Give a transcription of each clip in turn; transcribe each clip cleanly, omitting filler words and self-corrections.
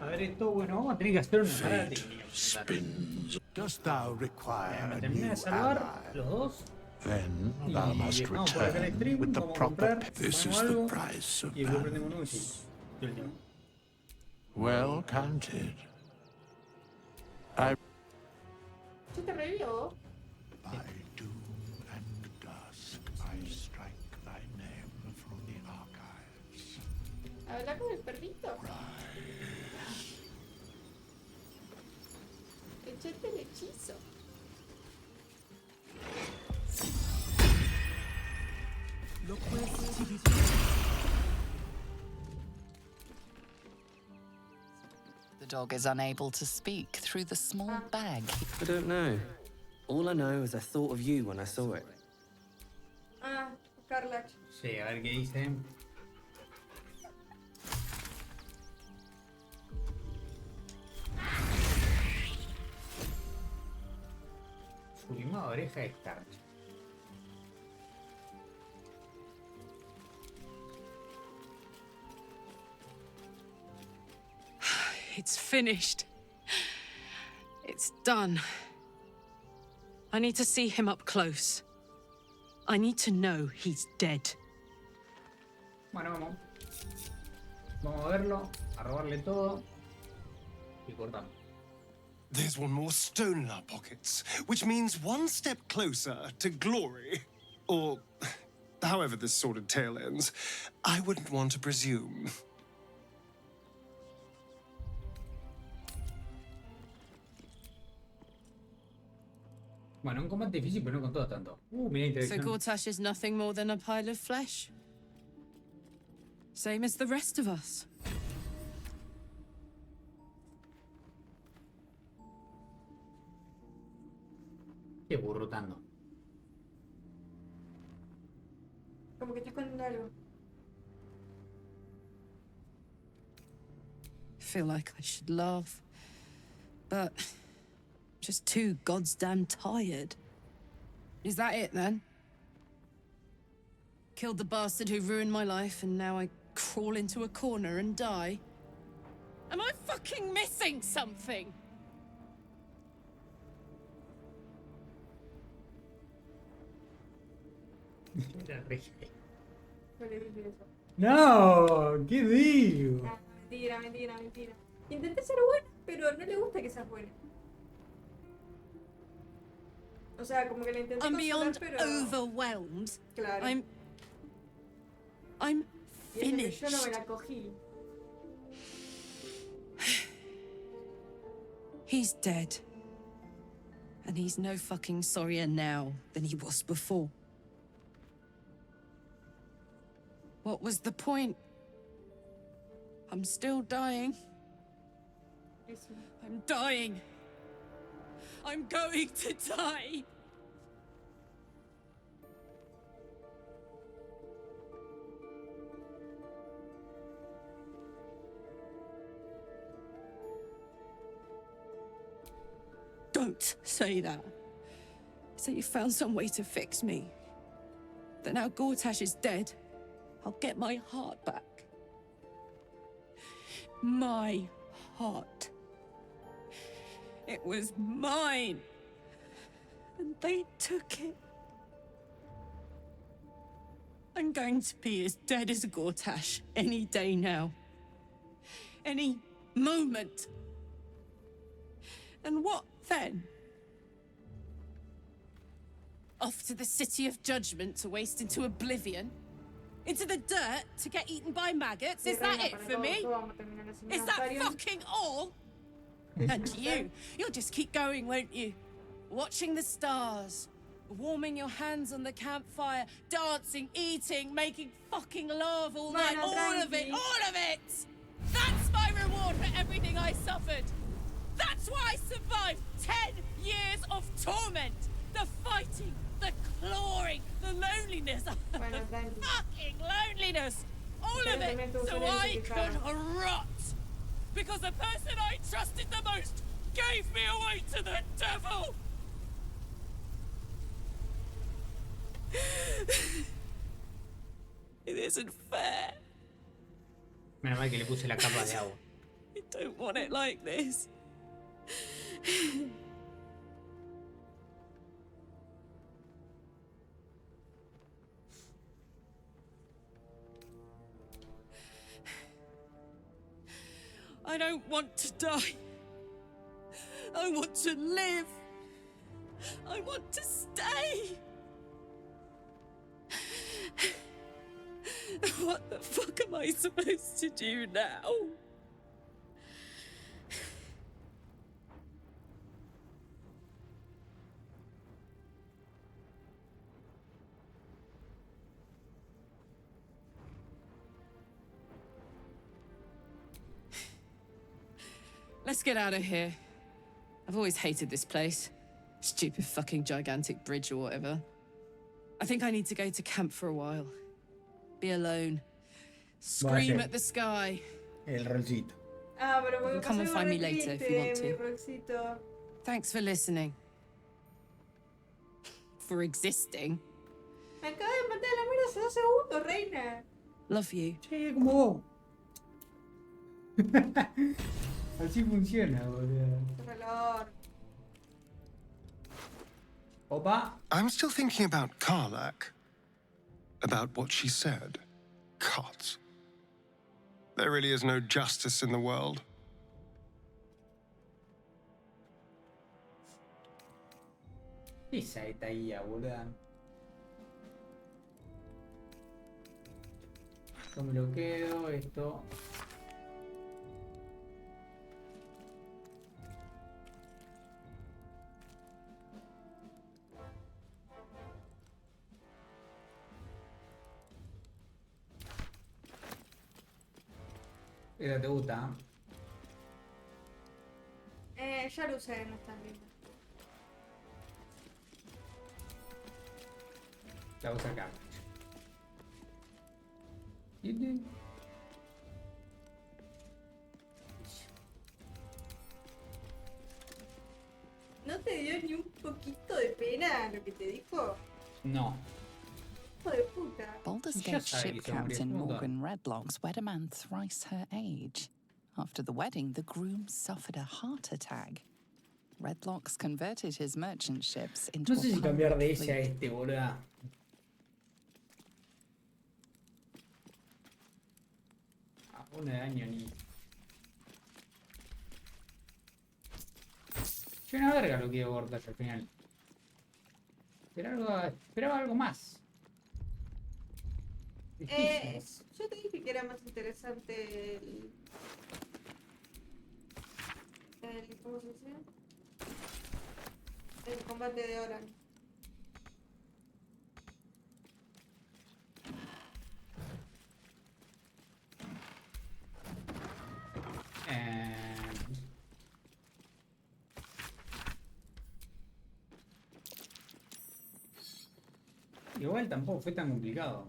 A ver esto, bueno, vamos a tener que hacer una parada de Dost thou require me a terminé new de salvar ally? los dos. Then Y thou must dejamos por acá el return stream, with the vamos a proper comprar, This compramos is the algo price of y después prendemos nuevo y balance. sí. Y último. Well counted. I Yo te revivo. by doom and dusk I strike thy name from the archives. Habla con el perrito. Echate el hechizo. The dog is unable to speak through the small bag. I don't know. All I know is I thought of you when I saw it. Ah, Carla. Sí, a ver qué dice. Sublimada oreja de escarcha. It's finished. It's done. I need to see him up close. I need to know he's dead. Bueno, vamos. Vamos a verlo, a robarle todo y cortamos. There's one more stone in our pockets, which means one step closer to glory. Or however this sordid tale ends. I wouldn't want to presume. Bueno, un combate difícil, pero no con todo tanto. Mira So interacción. Gortash is nothing more than a pile of flesh? Same as the rest of us. Qué burrotando. Como que está escondiendo algo. Feel like I should laugh, but just too goddamn tired. Is that it then? Killed the bastard who ruined my life, and now I crawl into a corner and die? Am I fucking missing something? No le dije eso. No, ¿qué digo? Ah, mentira, mentira, mentira. Intenté ser buena, pero no le gusta que seas buena. O sea, como que le intenté I'm consolar, beyond pero... overwhelmed. Claro. I'm Y eso que finished. yo no me la cogí. He's dead. And he's no fucking sorrier now than he was before. What was the point? I'm still dying. Eso. I'm dying. I'm going to die. Don't say that. Say you found some way to fix me. That now Gortash is dead, I'll get my heart back. My heart. It was mine. And they took it. I'm going to be as dead as Gortash any day now. Any moment. And what then? Off to the City of Judgment to waste into oblivion? Into the dirt to get eaten by maggots? Is that it for me? Is that fucking all? And you'll just keep going, won't you? Watching the stars, warming your hands on the campfire, dancing, eating, making fucking love all night, all of it, all of it! That's my reward for everything I suffered! That's why I survived 10 years of torment! The fighting, the clawing, the loneliness, fucking loneliness! All of it, so I could rot! Because the person I trusted the most gave me away to the devil! It isn't fair. Menos mal que le puse la capa de agua. It don't want it like this. I don't want to die. I want to live. I want to stay. What the fuck am I supposed to do now? Let's get out of here. I've always hated this place. Stupid fucking gigantic bridge or whatever. I think I need to go to camp for a while. Be alone. Scream Vaya. at the sky. El rolcito. Ah, pero porque Come and pasó find me algo later if triste, you want to. mi Roxito. Thanks for listening. For existing. Me acaba de matar la mierda hace 2 segundos, reina. Love you. Che, como vos. Así funciona, boludo. Reloj. Opa. I'm still thinking about Karlak. About what she said. God. There really is no justice in the world. Esa detalle, boludo. Yo me lo quedo, esto. Esa te gusta, Ya lo usé, no es tan lindo. La voy a sacar. ¿Viste? ¿No te dio ni un poquito de pena lo que te dijo? No. Hijo de puta. Baldur's Ya Gate sabe ship que se va a morir captain todo. Morgan Redlocks wed a man thrice her age. After the wedding, the groom suffered a heart attack. Redlocks converted his merchant ships into No sé a si cambiar de pirate ese a fleet. este, boludo. A uno de daño ni. Yo una verga lo que dio Gortash al final. Esperaba algo más. Difícil. Yo te dije que era más interesante ¿cómo se dice? El combate de Oran. Igual tampoco fue tan complicado.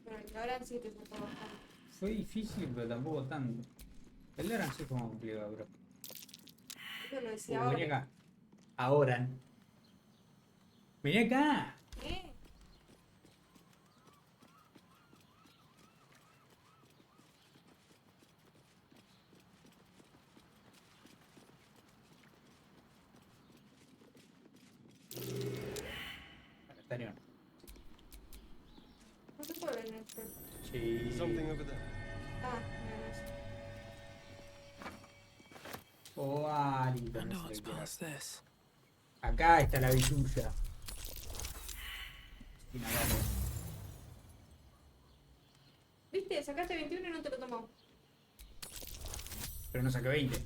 Pero el de Oran sí te costó bastante. Fue difícil, pero tampoco tan. El de Oran sí fue más complicado, bro. Yo lo decía Vení ahora. acá. Ahora. Vení acá. ¿Qué? Tarion. No se puede en este. Sí. Something over there. Ah, mira eso. Oh, alito, I no know sé what's qué era. past this. Acá está la billulla. Y nada, dale. ¿Viste? Sacaste 21 y no te lo tomó. Pero no saqué 20.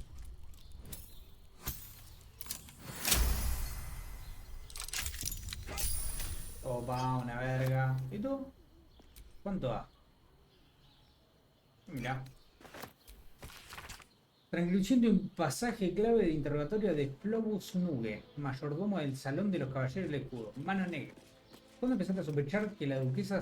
Opa, una verga. ¿Y tú? ¿Cuánto va? Mira. Transcripción de un pasaje clave de interrogatorio de Flovus Nuge, mayordomo del Salón de los Caballeros del Escudo. Mano negra. ¿Cuándo empezaste a sospechar que la duquesa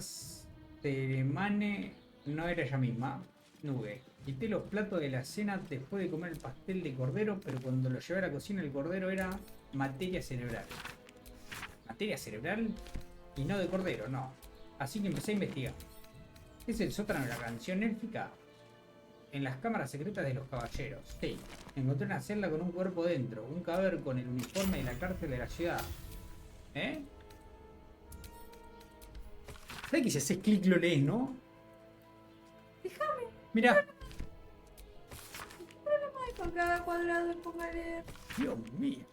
Teremane no era ella misma? Nuge. Quité los platos de la cena después de comer el pastel de cordero, pero cuando lo llevé a la cocina el cordero era materia cerebral. ¿Materia cerebral? Y no de cordero, no. Así que empecé a investigar. ¿Es el sótano de la canción élfica? en las cámaras secretas de los caballeros. Sí. Encontré una celda con un cuerpo dentro. Un cadáver con el uniforme de la cárcel de la ciudad. ¿Eh? ¿Sabes que si haces clic lo lees, no? Déjame. Mirá. No hay con cada cuadrado y ponga a leer. Dios mío.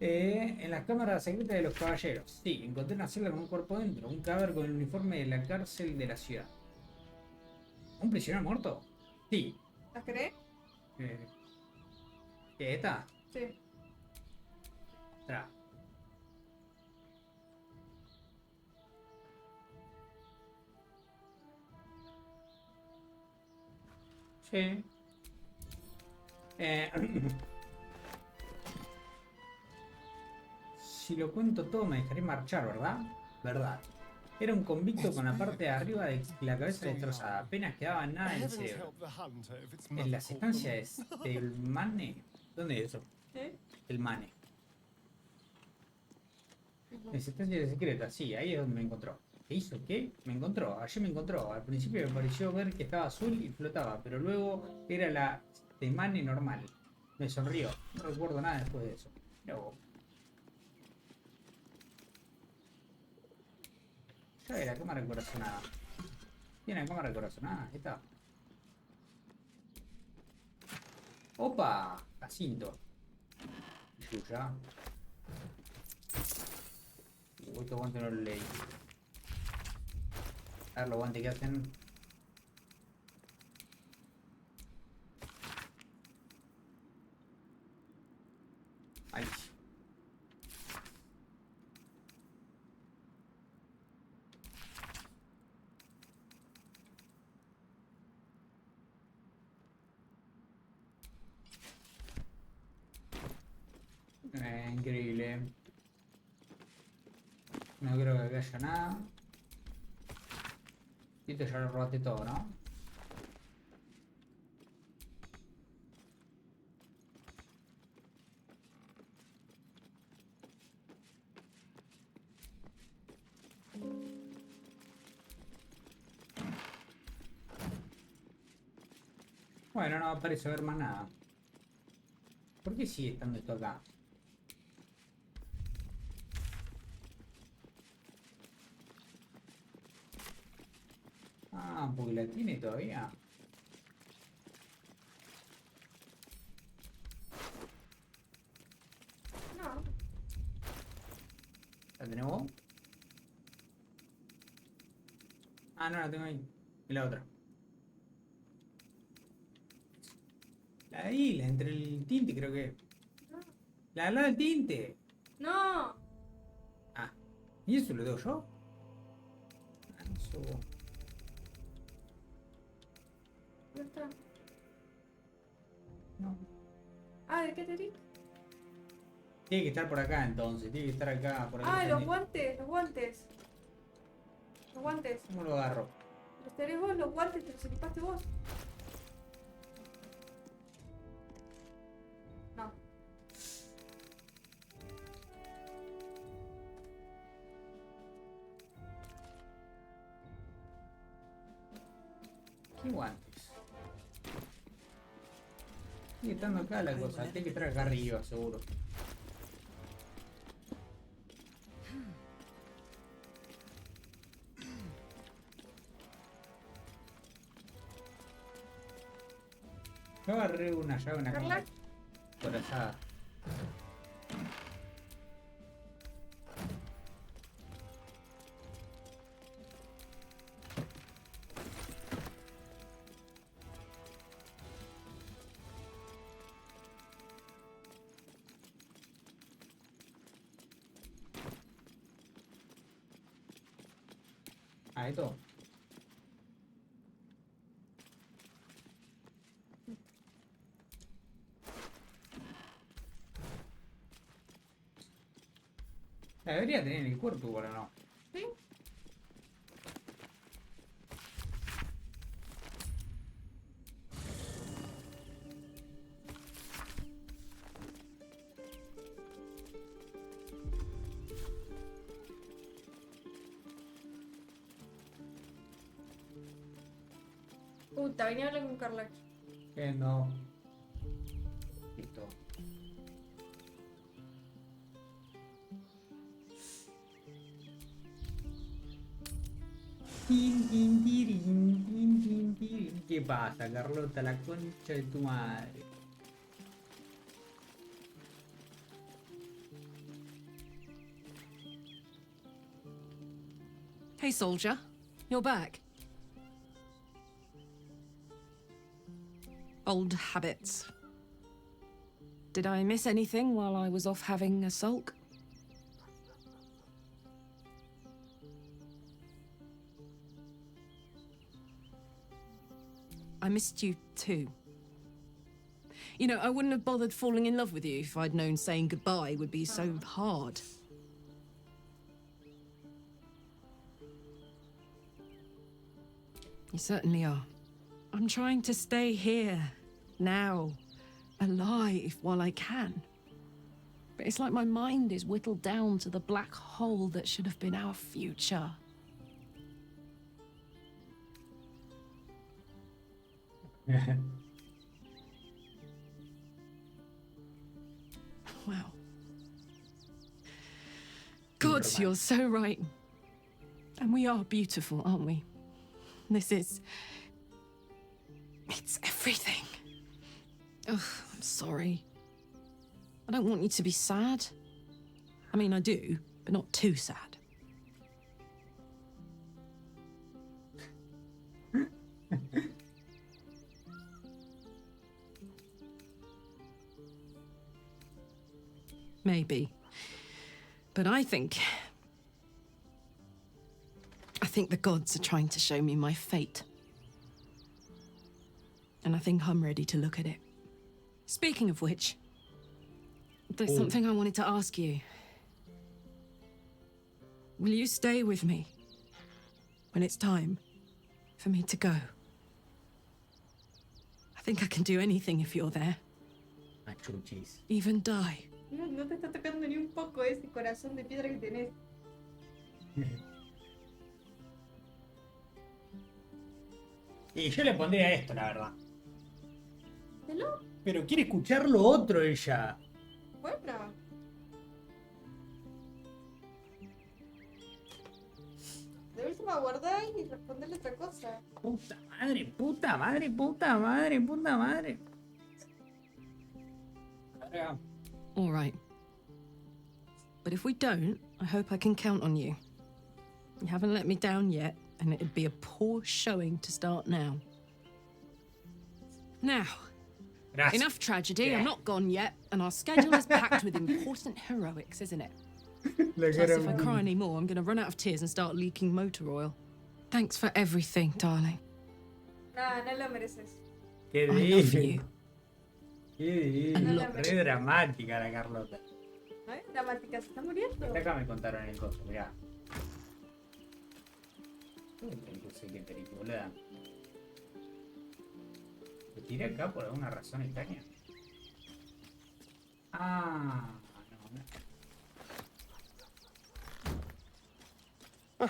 En las cámaras secretas de los caballeros. Sí, encontré una celda con un cuerpo dentro. Un cadáver con el uniforme de la cárcel de la ciudad. ¿Un prisionero muerto? Sí. ¿Las crees? ¿Qué está? Sí. Tra. Sí. Si lo cuento todo me dejaré marchar, ¿verdad? Verdad. Era un convicto con la parte de arriba de la cabeza destrozada. Apenas quedaba nada en el cerebro. En las estancias del Mane. ¿Dónde es eso? ¿Eh? El Mane. En las estancias secretas, sí, ahí es donde me encontró. ¿Qué hizo? ¿Qué? Me encontró, ayer me encontró. Al principio me pareció ver que estaba azul y flotaba, pero luego era la de Mane normal. Me sonrió. No recuerdo nada después de eso. Pero... ya ve la cámara corazonada. Tiene la cámara corazonada, ahí está. ¡Opa! Jacinto. Yuya. Estos guantes no lo leí. A ver los guantes que hacen. Ahí. Increíble. No creo que acá haya nada. Y esto ya lo robaste todo, ¿no? Bueno, no parece haber más nada. ¿Por qué sigue estando esto acá? Ah, porque la tiene todavía. No. ¿La tenemos? Ah, no, la tengo ahí. Y la otra. La de ahí, la entre el tinte, creo que. La al lado del tinte. No. Ah, ¿y eso lo doy yo? Ah, eso. ¿Dónde está? No. Ah, ¿de qué te di? Tiene que estar por acá entonces, tiene que estar acá, por acá. Ah, los guantes, los guantes. Los guantes. ¿Cómo lo agarro? ¿Los tenés vos, los guantes? ¿Te los equipaste vos? No. ¿Qué guantes? Sigue estando acá la cosa, tiene que estar acá arriba, seguro. Yo agarré una llave, una ¿Carla? cámara corazada. Ah, esto. La debería tener en el cuerpo, igual, ¿o no? ¿Sí? Puta, venía a hablar con Carla. Que no. Listo. Tin, tin, tirin, tin, tin, tirin. ¿Qué pasa, Carlota? La concha de tu madre. Hey, soldier. You're back. Old habits. Did I miss anything while I was off having a sulk? I missed you too. You know, I wouldn't have bothered falling in love with you if I'd known saying goodbye would be so hard. You certainly are. I'm trying to stay here, now, alive while I can. But it's like my mind is whittled down to the black hole that should have been our future. Wow. God, you're so right. And we are beautiful, aren't we? It's everything. Ugh, I'm sorry. I don't want you to be sad. I mean, I do, but not too sad. Maybe. But I think the gods are trying to show me my fate. And I think I'm ready to look at it. Speaking of which, there's something I wanted to ask you. Will you stay with me when it's time for me to go? I think I can do anything if you're there. Machuchis. Even die. No, no te está tocando ni un poco ese corazón de piedra que tenés. Y yo le pondría esto, la verdad. ¿Hello? Pero quiere escuchar lo otro ella. Bueno. De última guardar y responderle otra cosa. Puta madre, puta madre, puta madre, puta madre. Carga. All right. But if we don't, I hope I can count on you. You haven't let me down yet, and it'd be a poor showing to start now. Now, Gracias. enough tragedy. I'm not gone yet, and our schedule is packed with important heroics, isn't it? Plus, if I cry anymore, I'm going to run out of tears and start leaking motor oil. Thanks for everything, darling. No, no lo mereces. ¿Qué I love dice? you. ¿Qué dice? Re dramática la Carlota. No es dramática, se está muriendo. Acá me contaron el costo, mirá. No sé qué película. ¿Lo tiré acá por alguna razón extraña? Ah, no.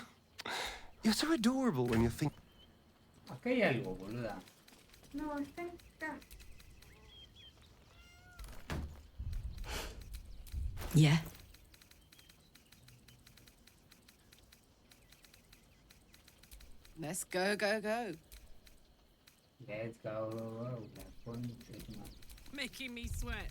You're so adorable when you think. Acá hay algo, boluda. No, está acá. Yeah. Let's go, go, go. Let's go, la concha de tu madre. Making me sweat.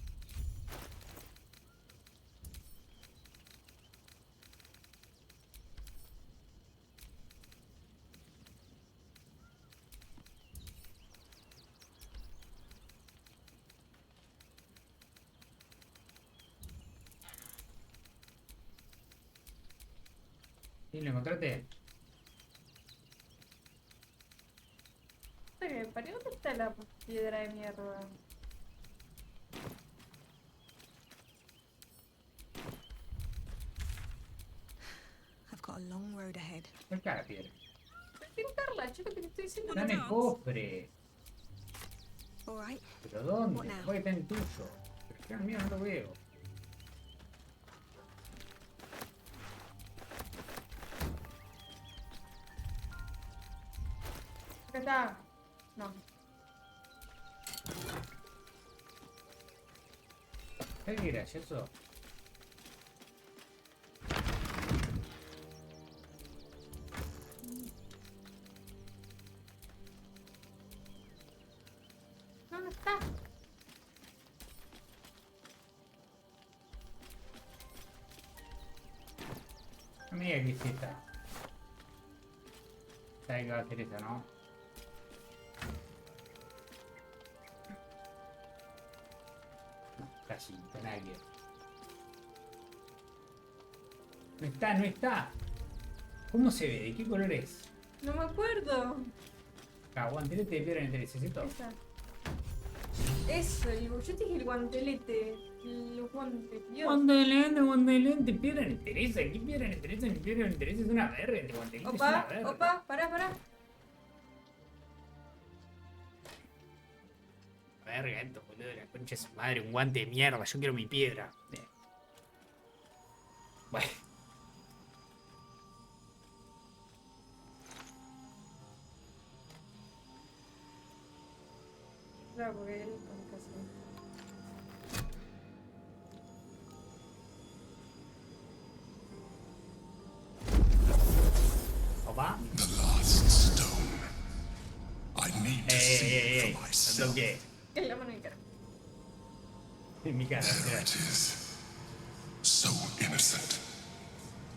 ¿Sí, lo encontraste? ¿Para dónde está la piedra de mierda? I've got a long road ahead. Acá la piedra. Quiero Carla, yo lo que te estoy diciendo. Está en el cofre. All right. ¿Pero dónde? What now? Puede estar en tuyo. Pero que el mío no lo veo. Acá está. No. Qué gracioso. ¿Dónde está? No me digas que es esta. ¿Sabes que va a hacer esa, no? No, casi, está nadie. No está, no está. ¿Cómo se ve? ¿De qué color es? No me acuerdo. Guantelete de piedra en el ¿es esto? Esa. Eso, yo te dije el guantelete. El guante, Dios. Guantelete, piedra en Teresa. ¿Qué piedra en Teresa? Mi piedra en Teresa es una verga. El guantelete es una Opa, verga. opa, pará. Verga, esto, boludo, la concha de su madre. Un guante de mierda. Yo quiero mi piedra. Bueno. Claro, porque él como que así. Opa. The last stone. I need to see it for No myself. toqué. En la mano en cara. En mi cara. There mira. it is. So innocent,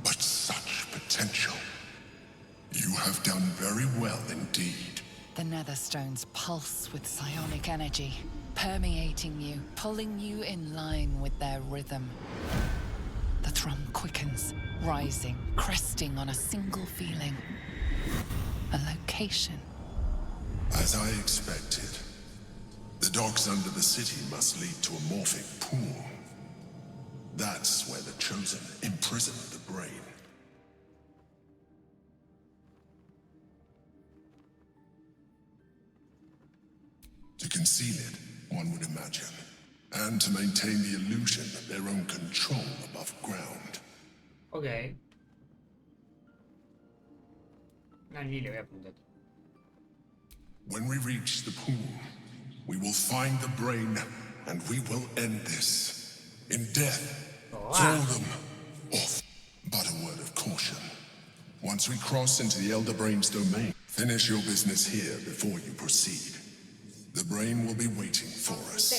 but such potential. You have done very well indeed. The netherstones pulse with psionic energy, permeating you, pulling you in line with their rhythm. The thrum quickens, rising, cresting on a single feeling. A location. As I expected, the docks under the city must lead to a morphic pool. That's where the Chosen imprisoned the brain. To conceal it, one would imagine, and to maintain the illusion of their own control above ground. Ok. No, ni le voy a apuntar. When we reach the pool, we will find the brain, and we will end this. In death, throw them off. But a word of caution. Once we cross into the Elder Brain's domain, finish your business here before you proceed. The brain will be waiting for us.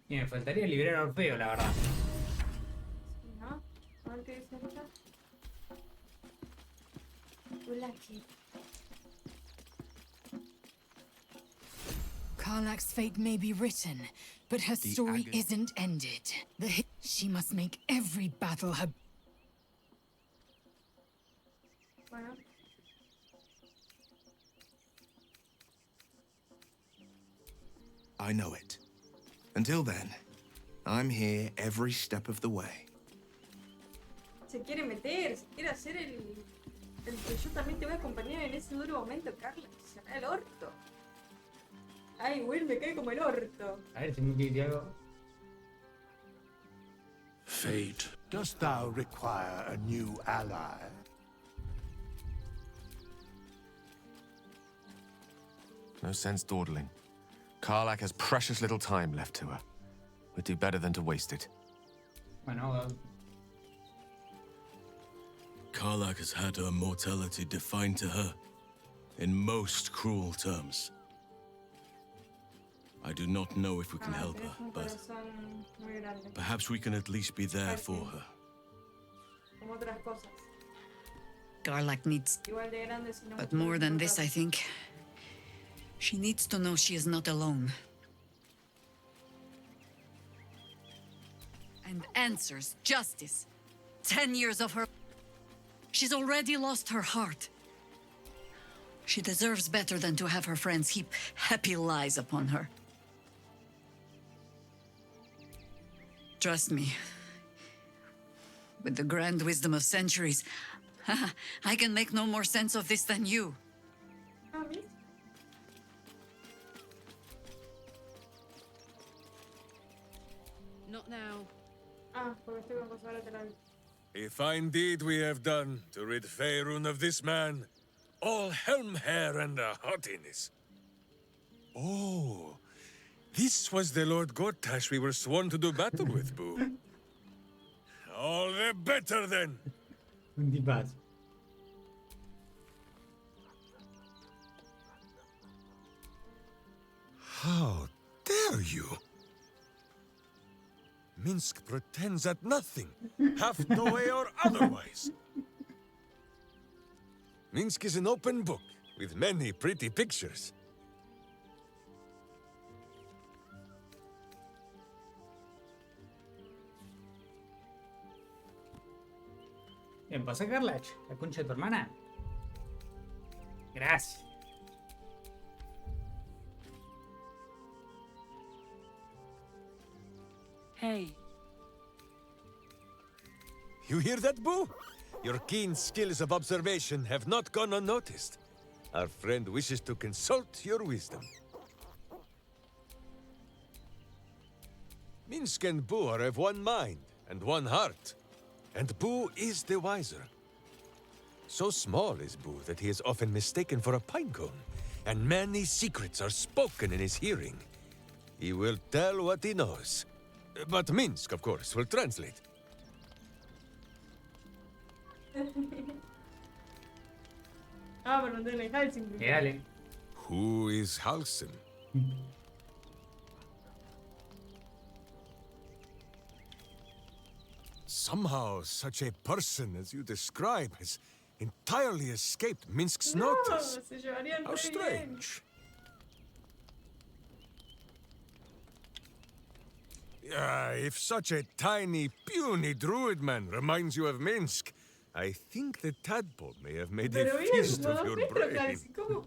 Y me faltaría liberar a Orfeo, la verdad. ¿No? ¿No te dice nada? Hola, ¿qué? Karlach's fate may be written, but her story isn't ended. She must make every battle her... Bueno. I know it. Until then, I'm here every step of the way. Se quiere meter, se quiere hacer el que yo también te voy a acompañar en ese duro momento, Carla. Se me da el orto. Ay, Will, me cae como el orto. A ver si me quiere algo. Fate, dost thou require a new ally? No sense dawdling. Karlach has precious little time left to her. We'd do better than to waste it. Bueno, Karlach has had her mortality defined to her in most cruel terms. I do not know if we can help her, but perhaps we can at least be there for her. Como otras cosas. Karlach needs... Igual de grande, si no But more than this, I think. She needs to know she is not alone. And answers, justice. 10 years of her... She's already lost her heart. She deserves better than to have her friends heap happy lies upon her. Trust me. With the grand wisdom of centuries, I can make no more sense of this than you. Not now. Ah, porque estoy con cosa lateral. If indeed we have done to rid Faerun of this man, all helm hair and haughtiness. Oh, this was the Lord Gortash we were sworn to do battle with, Boo. All the better then. Un tipazo. How dare you? Minsk pretends at nothing, half the way or otherwise. Minsk is an open book with many pretty pictures. Bien, pasa Carlach, la concha de tu hermana. Gracias. Hey. You hear that, Boo? Your keen skills of observation have not gone unnoticed. Our friend wishes to consult your wisdom. Minsk and Boo are of one mind and one heart. And Boo is the wiser. So small is Boo that he is often mistaken for a pinecone, and many secrets are spoken in his hearing. He will tell what he knows. But Minsk, of course, will translate. Pero no tiene Halsing. Dale. Who is Halsen? Somehow, such a person as you describe has entirely escaped Minsk's notice. Se llevarían How re bien. strange. If such a tiny, puny druid man reminds you of Minsk, I think the tadpole may have made a Pero bien, feast of no your metros, brain. Halsing, ¿cómo?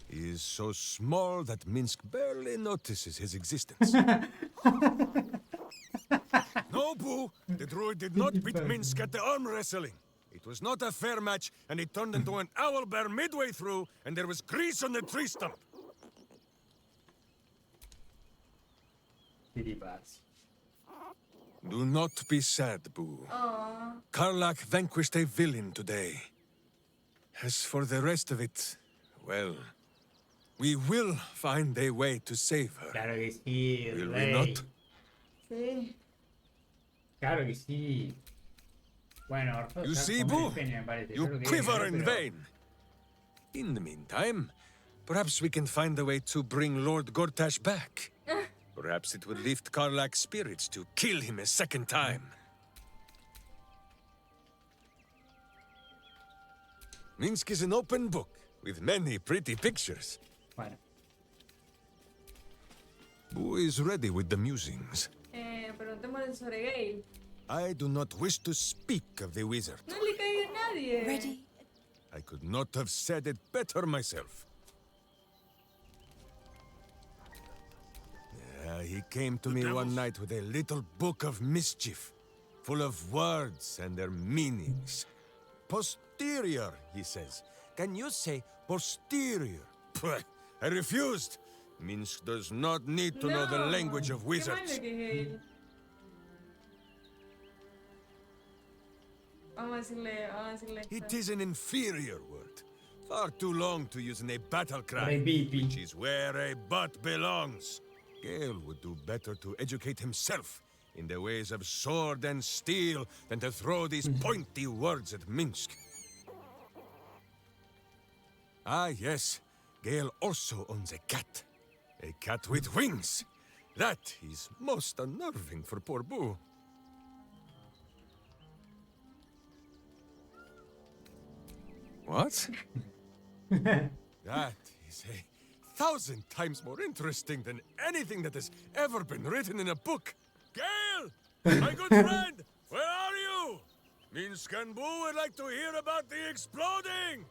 He is so small that Minsk barely notices his existence. No, Boo! The druid did not beat Minsk at the arm wrestling. It was not a fair match, and he turned into an owlbear midway through, and there was grease on the tree stump. Do not be sad, Boo. Aw. Karlach vanquished a villain today. As for the rest of it, well, we will find a way to save her. Claro que sí, Will we rey. not? Sí. Claro que sí. Bueno, Orfeo You está see, como Boo? el pene, me parece. Yo You creo que quiver viene, in pero- vain. In the meantime, perhaps we can find a way to bring Lord Gortash back. Perhaps it would lift Karlach's spirits to kill him a second time. Minsk is an open book with many pretty pictures. Bueno. Boo is ready with the musings. Preguntémosle sobre Gale. I do not wish to speak of the wizard. No le caiga a nadie. Ready? I could not have said it better myself. He came to me one night with a little book of mischief, full of words and their meanings. Posterior, he says. Can you say posterior? Pwah, I refused. Minsk does not need to know the language of Qué wizards. malo que es Gale. Vamos a decirle esto. It is an inferior word. Far too long to use in a battle cry, Re beepy. which is where a butt belongs. Gale would do better to educate himself in the ways of sword and steel than to throw these pointy words at Minsk. Ah, yes. Gale also owns a cat. A cat with wings. That is most unnerving for poor Boo. What? That is 1,000 times more interesting than anything that has ever been written in a book. Gale! My good friend! Where are you? Minsk and Boo would like to hear about the exploding!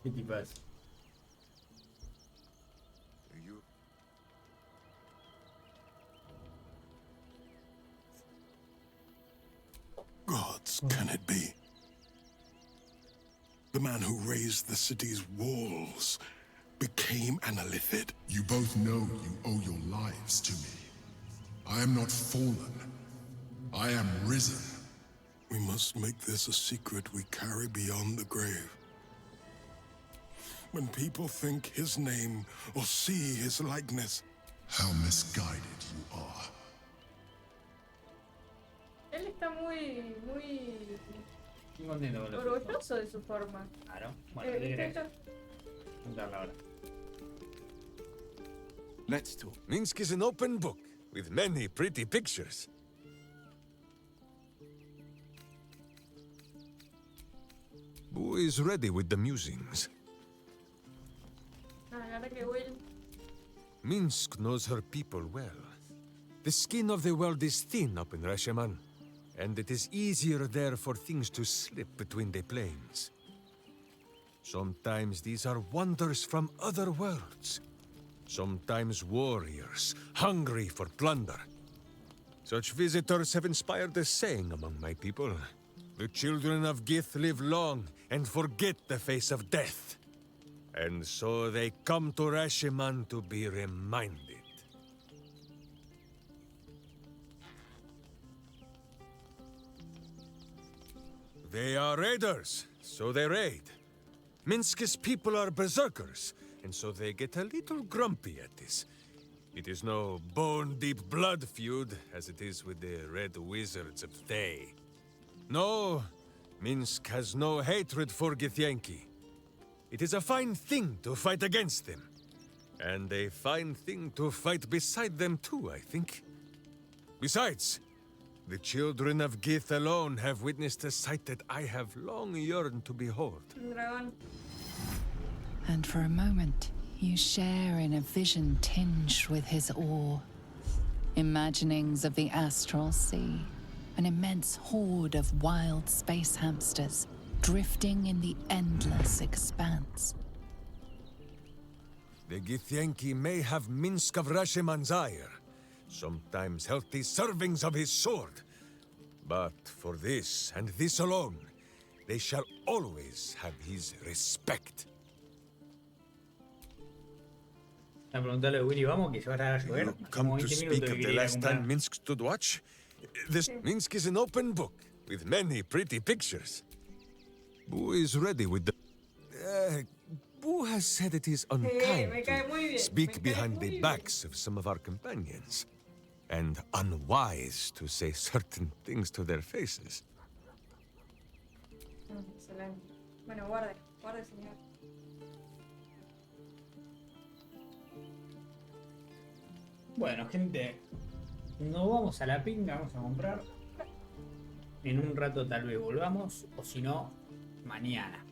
¿Qué tipas? You... Gods, can it be? The man who raised the city's walls became an Illithid. You both know you owe your lives to me. I am not fallen. I am risen. We must make this a secret we carry beyond the grave. When people think his name or see his likeness. How misguided you are. Él está muy contento con lo que orgulloso de su forma. Claro. Bueno, ¿qué querés? Juntarla ahora. Let's talk. Minsk is an open book with many pretty pictures. Who is ready with the musings? Ahora que Will. Minsk knows her people well. The skin of the world is thin up in Rasheman, and it is easier there for things to slip between the planes. Sometimes these are wonders from other worlds. Sometimes warriors, hungry for plunder. Such visitors have inspired a saying among my people. The children of Gith live long and forget the face of death. And so they come to Rasheman to be reminded. They are raiders, so they raid. Minsk's people are berserkers, and so they get a little grumpy at this. It is no bone-deep blood feud, as it is with the Red Wizards of Thay. No, Minsk has no hatred for Githyanki. It is a fine thing to fight against them. And a fine thing to fight beside them too, I think. Besides, the children of Gith alone have witnessed a sight that I have long yearned to behold. Dragón. And for a moment, you share in a vision tinged with his awe. Imaginings of the astral sea, an immense horde of wild space hamsters drifting in the endless expanse. The Githyanki may have Minsk of Rasheman's ire, sometimes healthy servings of his sword. But for this, and this alone, they shall always have his respect. A preguntarle a Willy, vamos, que se va a llover. Come to speak of the last time Minsk stood watch? This Minsk is an open book, with many pretty pictures. Boo is ready with the... Boo has said it is unkind to speak behind the backs of some of our companions, and unwise to say certain things to their faces. Excelente. Bueno, guarde, señor. Bueno, gente, nos vamos a la pinga, vamos a comprar. En un rato tal vez volvamos, o si no, mañana.